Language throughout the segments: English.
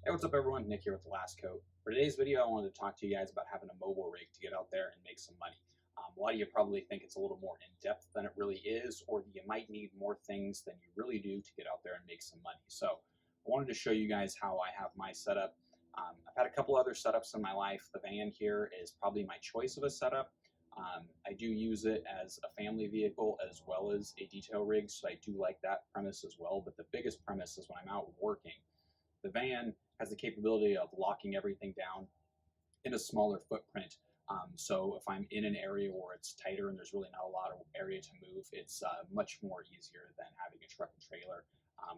Hey, what's up everyone? Nick here with The Last Coat. For today's video, I wanted to talk to you guys about having a mobile rig to get out there and make some money. A lot of you probably think it's a little more in-depth than it really is, or that you might need more things than you really do to get out there and make some money. So I wanted to show you guys how I have my setup. I've had a couple other setups in my life. The van here is probably my choice of a setup. I do use it as a family vehicle as well as a detail rig, so I do like that premise as well. But the biggest premise is when I'm out working. The van has the capability of locking everything down in a smaller footprint. So if I'm in an area where it's tighter and there's really not a lot of area to move, it's much more easier than having a truck and trailer.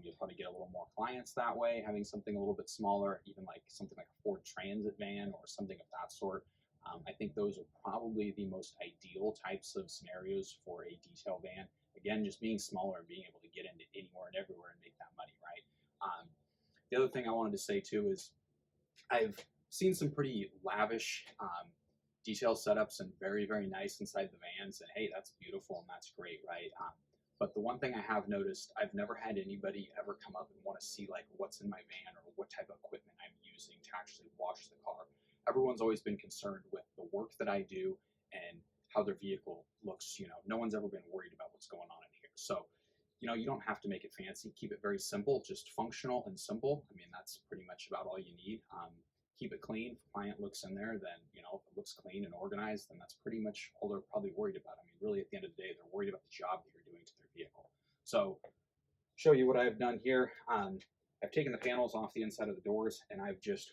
You'll probably get a little more clients that way, having something a little bit smaller, even like something like a Ford Transit van or something of that sort. I think those are probably the most ideal types of scenarios for a detail van. Again, just being smaller and being able to get into anywhere and everywhere and make that money, right? The other thing I wanted to say too is I've seen some pretty lavish detail setups and very, very nice inside the vans. And hey, that's beautiful and that's great, right? But the one thing I have noticed, I've never had anybody ever come up and want to see like what's in my van or what type of equipment I'm using to actually wash the car. Everyone's always been concerned with the work that I do and how their vehicle looks. No one's ever been worried about what's going on in here. So you don't have to make it fancy. Keep it very simple, just functional and simple. I mean, that's pretty much about all you need. Keep it clean. If a client looks in there, then, if it looks clean and organized, then that's pretty much all they're probably worried about. I mean, really, at the end of the day, they're worried about the job that you're doing to their vehicle. So, show you what I've done here. I've taken the panels off the inside of the doors, and I've just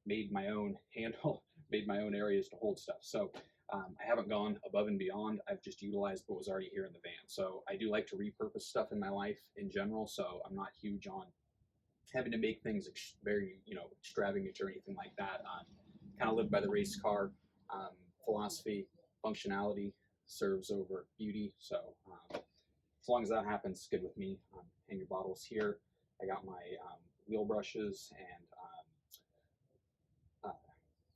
made my own handle, made my own areas to hold stuff. So, I haven't gone above and beyond. I've just utilized what was already here in the van. So I do like to repurpose stuff in my life in general. So I'm not huge on having to make things very, extravagant or anything like that. Kind of live by the race car philosophy. Functionality serves over beauty. So as long as that happens, good with me. Hang your bottles here. I got my wheel brushes and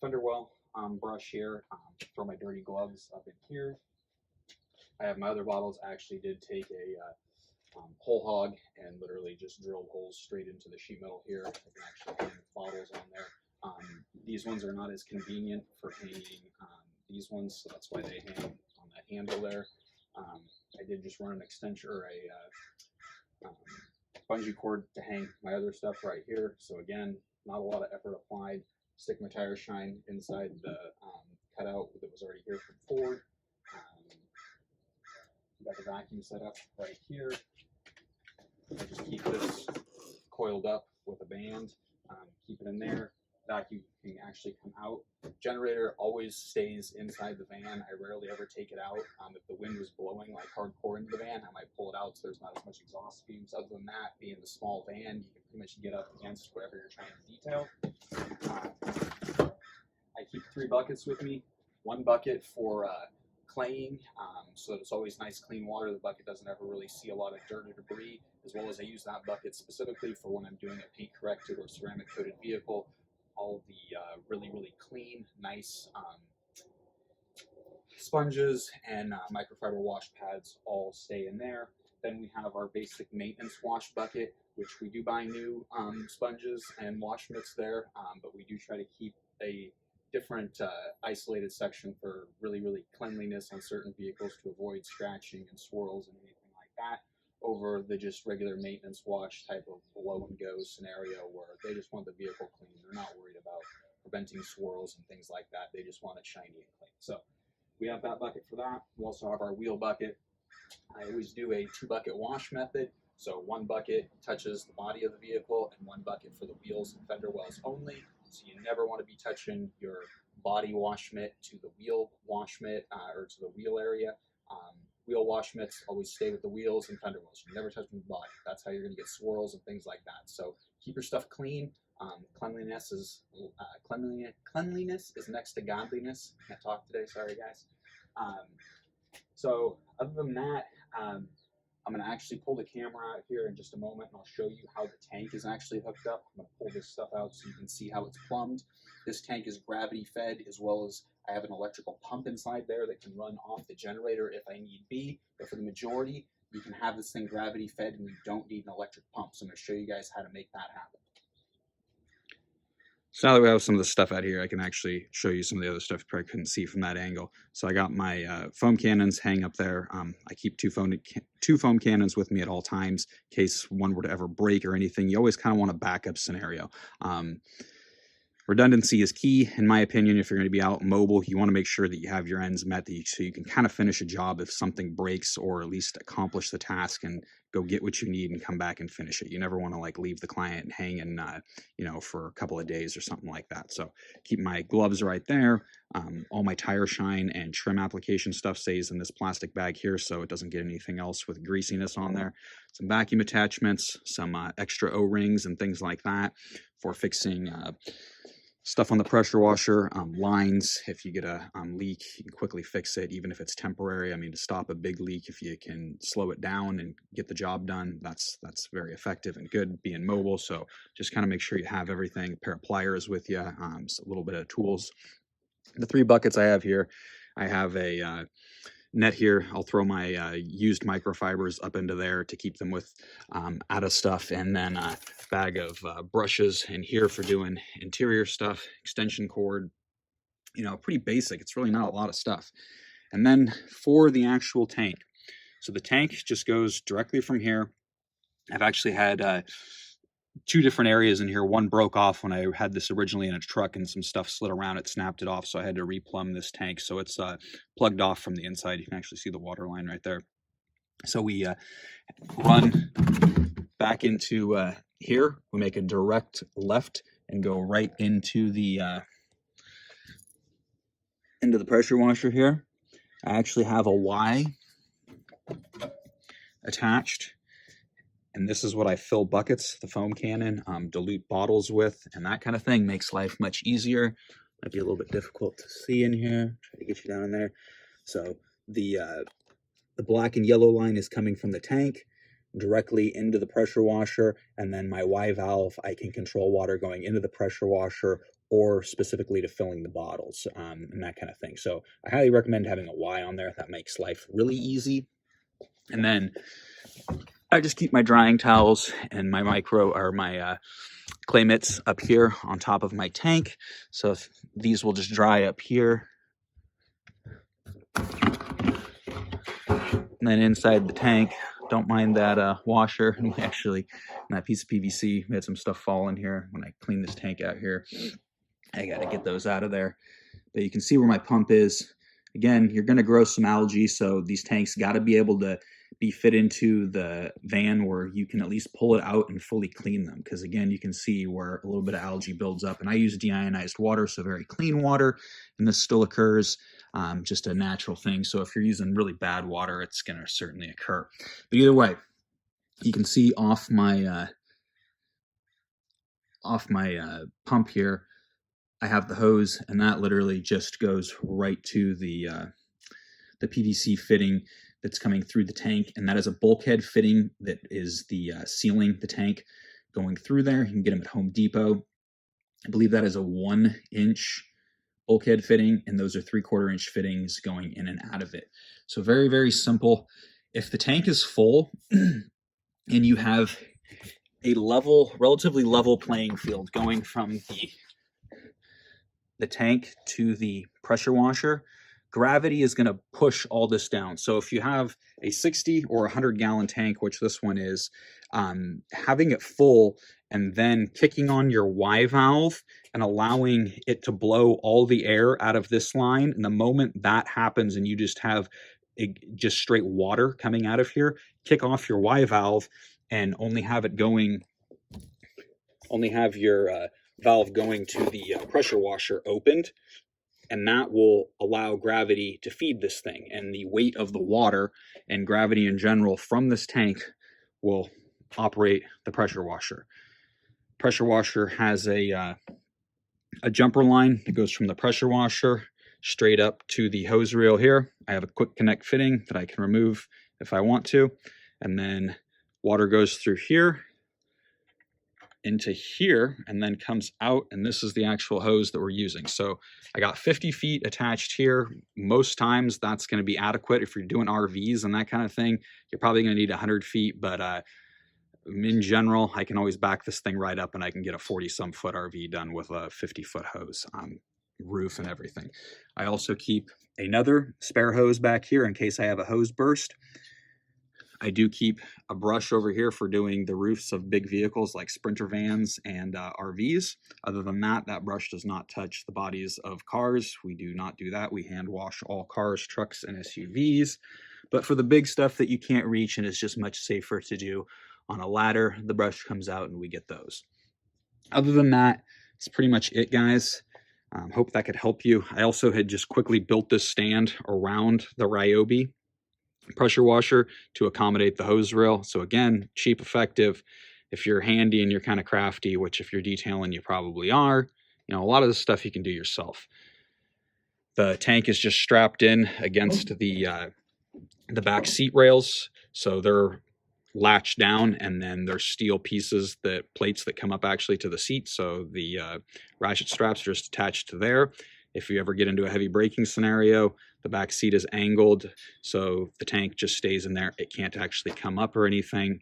Thunderwell brush here. Throw my dirty gloves up in here. I have my other bottles. I actually did take a whole hog and literally just drilled holes straight into the sheet metal here. I can actually hang bottles on there. These ones are not as convenient for hanging these ones, so that's why they hang on that handle there. I did just run an extension or a bungee cord to hang my other stuff right here. So again, not a lot of effort applied. Stick my tire shine inside the cutout that was already here from Ford. Got the vacuum set up right here. I just keep this coiled up with a band, keep it in there. Vacuum can actually come out. Generator always stays inside the van. I rarely ever take it out. If the wind was blowing like hardcore into the van, I might pull it out so there's not as much exhaust fumes. Other than that, being the small van, you can pretty much get up against whatever you're trying to detail. I keep 3 buckets with me. 1 bucket for claying, so it's always nice clean water. The bucket doesn't ever really see a lot of dirt or debris, as well as I use that bucket specifically for when I'm doing a paint corrected or ceramic coated vehicle. All of the really, really clean, nice sponges and microfiber wash pads all stay in there. Then we have our basic maintenance wash bucket, which we do buy new sponges and wash mitts there, but we do try to keep a different isolated section for really, really cleanliness on certain vehicles to avoid scratching and swirls and anything like that, over the just regular maintenance wash type of blow and go scenario where they just want the vehicle clean. They're not worried about preventing swirls and things like that. They just want it shiny and clean. So we have that bucket for that. We also have our wheel bucket. I always do a 2-bucket wash method. So 1 bucket touches the body of the vehicle and 1 bucket for the wheels and fender wells only. So you never want to be touching your body wash mitt to the wheel wash mitt or to the wheel area. Wheel wash mitts always stay with the wheels and fender wells. You never touch the body. That's how you're going to get swirls and things like that. So keep your stuff clean. Cleanliness is next to godliness. Can't talk today. Sorry, guys. So other than that, I'm going to actually pull the camera out here in just a moment, and I'll show you how the tank is actually hooked up. I'm going to pull this stuff out so you can see how it's plumbed. This tank is gravity fed, as well as I have an electrical pump inside there that can run off the generator if I need be. But for the majority, you can have this thing gravity fed and you don't need an electric pump. So I'm going to show you guys how to make that happen. So now that we have some of the stuff out here, I can actually show you some of the other stuff you probably couldn't see from that angle. So I got my foam cannons hang up there. I keep two foam cannons with me at all times in case one were to ever break or anything. You always kind of want a backup scenario. Redundancy is key, in my opinion. If you're going to be out mobile, you want to make sure that you have your ends met, so you can kind of finish a job if something breaks, or at least accomplish the task and go get what you need and come back and finish it. You never want to like leave the client hanging, you know, for a couple of days or something like that. So keep my gloves right there. All my tire shine and trim application stuff stays in this plastic bag here, so it doesn't get anything else with greasiness on there. Some vacuum attachments, some extra O-rings and things like that for fixing stuff on the pressure washer, lines. If you get a leak, you can quickly fix it, even if it's temporary. I mean, to stop a big leak, if you can slow it down and get the job done, that's very effective and good being mobile. So just kind of make sure you have everything, a pair of pliers with you, a little bit of tools. The 3 buckets I have here, I have a net here. I'll throw my used microfibers up into there to keep them with out of stuff, and then a bag of brushes in here for doing interior stuff, extension cord, you know, pretty basic. It's really not a lot of stuff. And then for the actual tank, so the tank just goes directly from here. I've actually had 2 different areas in here. One broke off when I had this originally in a truck, and some stuff slid around it, snapped it off, so I had to replumb this tank. So it's plugged off from the inside. You can actually see the water line right there. So we run back into here. We make a direct left and go right into the pressure washer here. I actually have a Y attached, and this is what I fill buckets, the foam cannon, dilute bottles with, and that kind of thing makes life much easier. Might be a little bit difficult to see in here. Try to get you down in there. So the black and yellow line is coming from the tank directly into the pressure washer, and then my Y valve, I can control water going into the pressure washer or specifically to filling the bottles, and that kind of thing. So I highly recommend having a Y on there. That makes life really easy. And then I just keep my drying towels and my clay mitts up here on top of my tank. So these will just dry up here. And then inside the tank, don't mind that washer. And actually, that piece of PVC, we had some stuff fall in here when I cleaned this tank out here. I got to get those out of there. But you can see where my pump is. Again, you're going to grow some algae, so these tanks got to be able to be fit into the van where you can at least pull it out and fully clean them. Because again, you can see where a little bit of algae builds up. And I use deionized water, so very clean water, and this still occurs. Just a natural thing. So if you're using really bad water, it's going to certainly occur. But either way, you can see off my pump here, I have the hose, and that literally just goes right to the PVC fitting that's coming through the tank, and that is a bulkhead fitting that is the sealing the tank going through there. You can get them at Home Depot. I believe that is a 1-inch bulkhead fitting, and those are 3/4-inch fittings going in and out of it. So very, very simple. If the tank is full and you have a relatively level playing field going from the tank to the pressure washer, gravity is going to push all this down. So if you have a 60 or 100-gallon tank, which this one is, having it full and then kicking on your Y valve and allowing it to blow all the air out of this line, and the moment that happens and you just have just straight water coming out of here, kick off your Y valve and only have your valve going to the pressure washer opened, and that will allow gravity to feed this thing, and the weight of the water and gravity in general from this tank will operate the pressure washer. Pressure washer has a jumper line that goes from the pressure washer straight up to the hose reel here. I have a quick connect fitting that I can remove if I want to, and then water goes through here into here and then comes out, and this is the actual hose that we're using. So I got 50 feet attached here. Most times that's going to be adequate. If you're doing RVs and that kind of thing, you're probably going to need 100 feet, but in general, I can always back this thing right up and I can get a 40-some foot RV done with a 50-foot hose, roof and everything. I also keep another spare hose back here in case I have a hose burst. I do keep a brush over here for doing the roofs of big vehicles like Sprinter vans and RVs. Other than that, that brush does not touch the bodies of cars. We do not do that. We hand wash all cars, trucks, and SUVs. But for the big stuff that you can't reach and is just much safer to do on a ladder, the brush comes out and we get those. Other than that, it's pretty much it, guys. Hope that could help you. I also had just quickly built this stand around the Ryobi pressure washer to accommodate the hose reel. So again, cheap, effective. If you're handy and you're kind of crafty, which if you're detailing, you probably are, you know, a lot of this stuff you can do yourself. The tank is just strapped in against the back seat rails. So they're latched down, and then there's steel pieces, that plates that come up actually to the seat. So the ratchet straps are just attached to there. If you ever get into a heavy braking scenario, the back seat is angled, so the tank just stays in there. It can't actually come up or anything.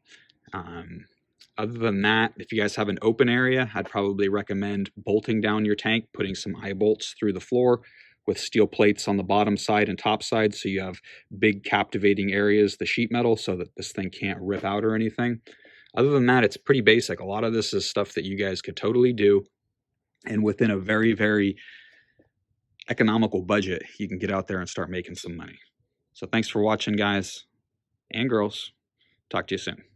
Other than that, if you guys have an open area, I'd probably recommend bolting down your tank, putting some eye bolts through the floor with steel plates on the bottom side and top side, so you have big captivating areas, the sheet metal, so that this thing can't rip out or anything. Other than that, it's pretty basic. A lot of this is stuff that you guys could totally do, and within a very, very economical budget, you can get out there and start making some money. So thanks for watching, guys and girls. Talk to you soon.